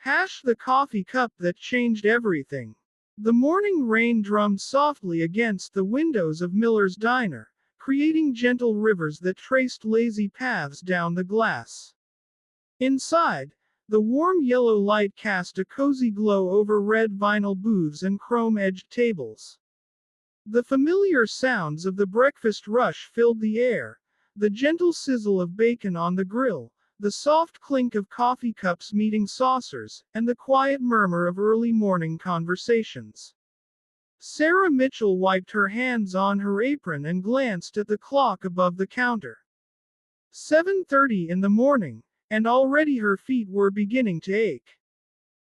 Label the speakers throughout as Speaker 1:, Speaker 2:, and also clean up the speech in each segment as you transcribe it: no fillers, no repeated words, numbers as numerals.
Speaker 1: Hash the coffee cup that changed everything. The morning rain drummed softly against the windows of Miller's diner, creating gentle rivers that traced lazy paths down the glass. Inside, the warm yellow light cast a cozy glow over red vinyl booths and chrome-edged tables. The familiar sounds of the breakfast rush filled the air, the gentle sizzle of bacon on the grill, the soft clink of coffee cups meeting saucers, and the quiet murmur of early morning conversations. Sarah Mitchell wiped her hands on her apron and glanced at the clock above the counter. 7:30 in the morning, and already her feet were beginning to ache.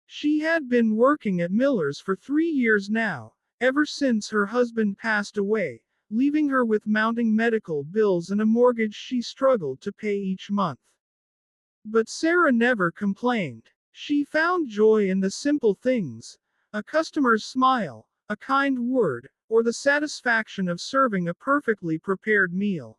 Speaker 1: She had been working at Miller's for 3 years now, ever since her husband passed away, leaving her with mounting medical bills and a mortgage she struggled to pay each month. But Sarah never complained. She found joy in the simple things: a customer's smile, a kind word, or the satisfaction of serving a perfectly prepared meal.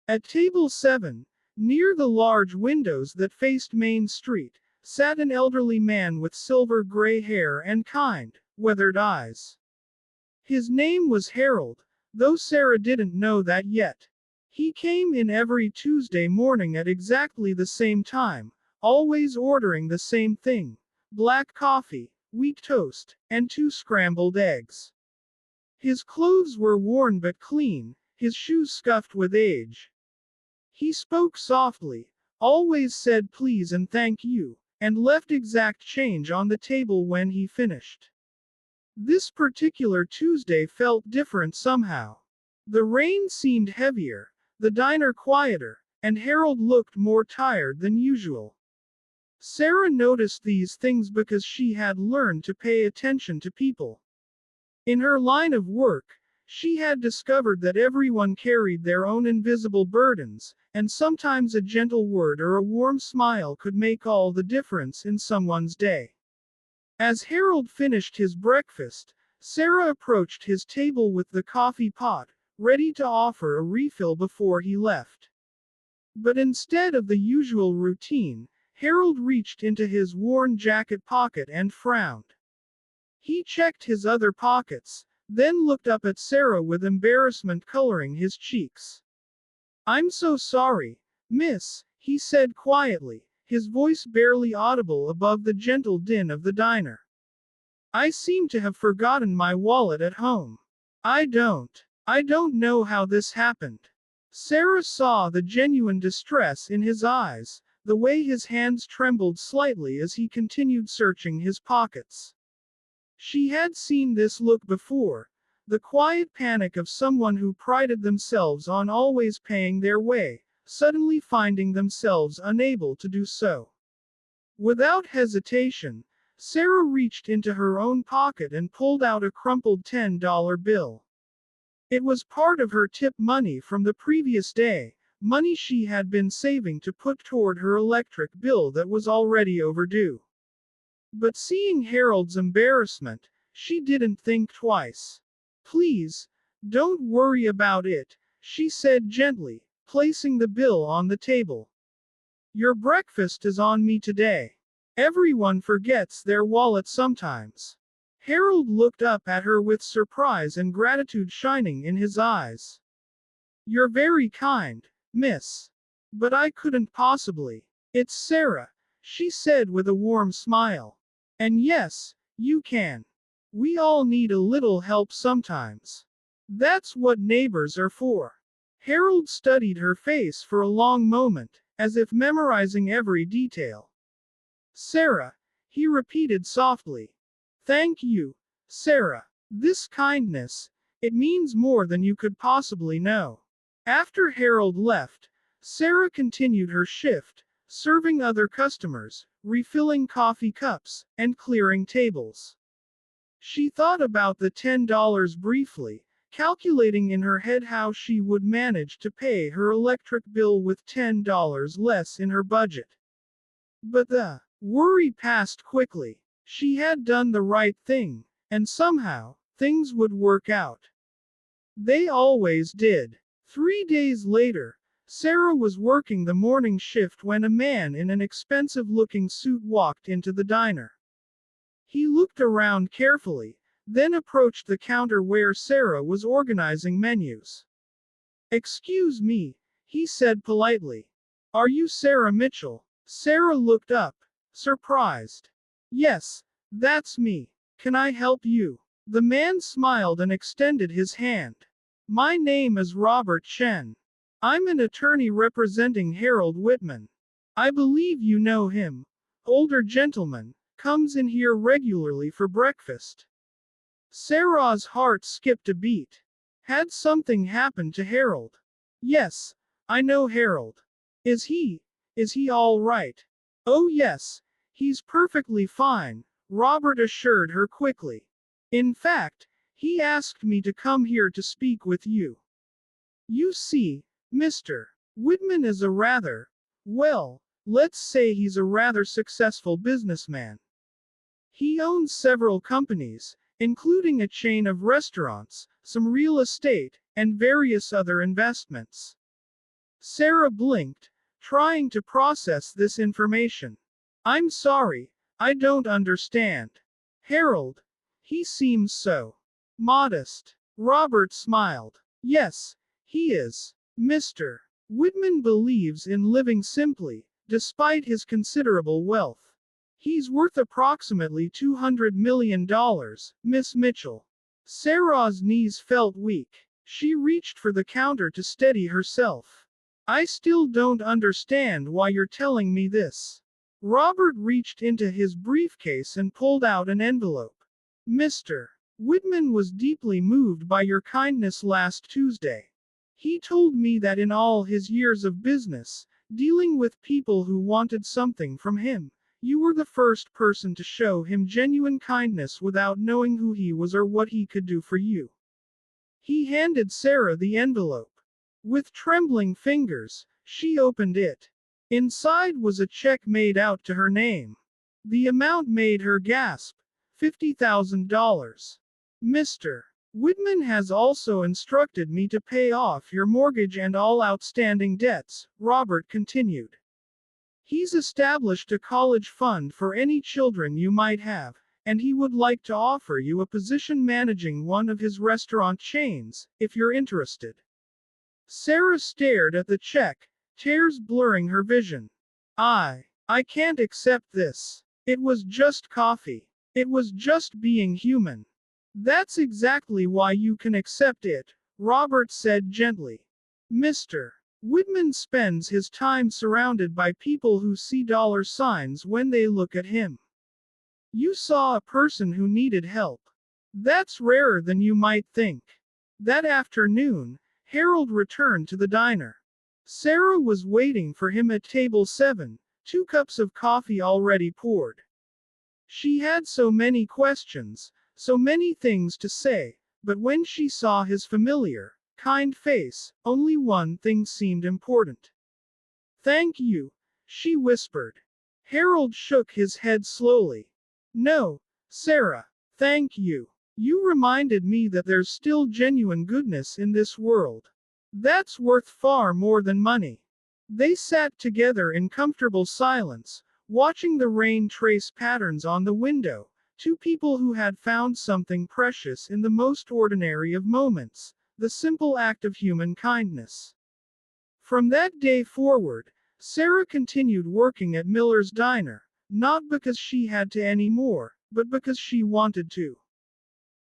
Speaker 1: At table 7, near the large windows that faced Main Street, sat an elderly man with silver gray hair and kind, weathered eyes. His name was Harold, though Sarah didn't know that yet. He came in every Tuesday morning at exactly the same time, always ordering the same thing: black coffee, wheat toast, and 2 scrambled eggs. His clothes were worn but clean, his shoes scuffed with age. He spoke softly, always said please and thank you, and left exact change on the table when he finished. This particular Tuesday felt different somehow. The rain seemed heavier, the diner quieter, and Harold looked more tired than usual. Sarah noticed these things because she had learned to pay attention to people. In her line of work, she had discovered that everyone carried their own invisible burdens, and sometimes a gentle word or a warm smile could make all the difference in someone's day. As Harold finished his breakfast, Sarah approached his table with the coffee pot, ready to offer a refill before he left. But instead of the usual routine, Harold reached into his worn jacket pocket and frowned. He checked his other pockets, then looked up at Sarah with embarrassment coloring his cheeks. "I'm so sorry, miss," he said quietly, his voice barely audible above the gentle din of the diner. "I seem to have forgotten my wallet at home. I don't know how this happened." Sarah saw the genuine distress in his eyes, the way his hands trembled slightly as he continued searching his pockets. She had seen this look before, the quiet panic of someone who prided themselves on always paying their way, suddenly finding themselves unable to do so. Without hesitation, Sarah reached into her own pocket and pulled out a crumpled $10 bill. It was part of her tip money from the previous day, money she had been saving to put toward her electric bill that was already overdue. But seeing Harold's embarrassment, she didn't think twice. "Please, don't worry about it," she said gently, placing the bill on the table. "Your breakfast is on me today. Everyone forgets their wallet sometimes." Harold looked up at her with surprise and gratitude shining in his eyes. "You're very kind, miss. But I couldn't possibly." "It's Sarah," she said with a warm smile. "And yes, you can. We all need a little help sometimes. That's what neighbors are for." Harold studied her face for a long moment, as if memorizing every detail. "Sarah," he repeated softly. "Thank you, Sarah. This kindness, it means more than you could possibly know." After Harold left, Sarah continued her shift, serving other customers, refilling coffee cups, and clearing tables. She thought about the $10 briefly, calculating in her head how she would manage to pay her electric bill with $10 less in her budget. But the worry passed quickly. She had done the right thing, and somehow, things would work out. They always did. 3 days later, Sarah was working the morning shift when a man in an expensive-looking suit walked into the diner. He looked around carefully, then approached the counter where Sarah was organizing menus. "Excuse me," he said politely. "Are you Sarah Mitchell?" Sarah looked up, surprised. "Yes, that's me. Can I help you?" The man smiled and extended his hand. "My name is Robert Chen. I'm an attorney representing Harold Whitman. I believe you know him. Older gentleman, comes in here regularly for breakfast." Sarah's heart skipped a beat. Had something happened to Harold? "Yes, I know Harold. Is he all right?" "Oh yes, he's perfectly fine," Robert assured her quickly. "In fact, he asked me to come here to speak with you. You see, Mr. Whitman is a well, let's say he's a rather successful businessman. He owns several companies, including a chain of restaurants, some real estate, and various other investments." Sarah blinked, trying to process this information. "I'm sorry, I don't understand. Harold, he seems so modest." Robert smiled. "Yes, he is. Mr. Whitman believes in living simply, despite his considerable wealth. He's worth approximately $200 million, Miss Mitchell." Sarah's knees felt weak. She reached for the counter to steady herself. "I still don't understand why you're telling me this." Robert reached into his briefcase and pulled out an envelope. "Mr. Whitman was deeply moved by your kindness last Tuesday. He told me that in all his years of business, dealing with people who wanted something from him, you were the first person to show him genuine kindness without knowing who he was or what he could do for you." He handed Sarah the envelope. With trembling fingers, she opened it. Inside was a check made out to her name. The amount made her gasp. $50,000. "Mr. Whitman has also instructed me to pay off your mortgage and all outstanding debts," Robert continued. "He's established a college fund for any children you might have, and he would like to offer you a position managing one of his restaurant chains, if you're interested." Sarah stared at the check, tears blurring her vision. I can't accept this. It was just coffee. It was just being human." "That's exactly why you can accept it," Robert said gently. "Mr. Whitman spends his time surrounded by people who see dollar signs when they look at him. You saw a person who needed help. That's rarer than you might think." That afternoon, Harold returned to the diner. Sarah was waiting for him at table 7, 2 cups of coffee already poured. She had so many questions, so many things to say, but when she saw his familiar, kind face, only one thing seemed important. "Thank you," she whispered. Harold shook his head slowly. "No, Sarah, thank you. You reminded me that there's still genuine goodness in this world. That's worth far more than money." They sat together in comfortable silence, watching the rain trace patterns on the window, two people who had found something precious in the most ordinary of moments, the simple act of human kindness. From that day forward, Sarah continued working at Miller's Diner, not because she had to anymore, but because she wanted to.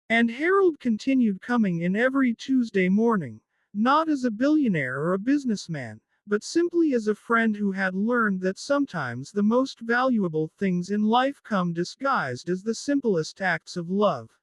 Speaker 1: And Harold continued coming in every Tuesday morning, not as a billionaire or a businessman, but simply as a friend who had learned that sometimes the most valuable things in life come disguised as the simplest acts of love.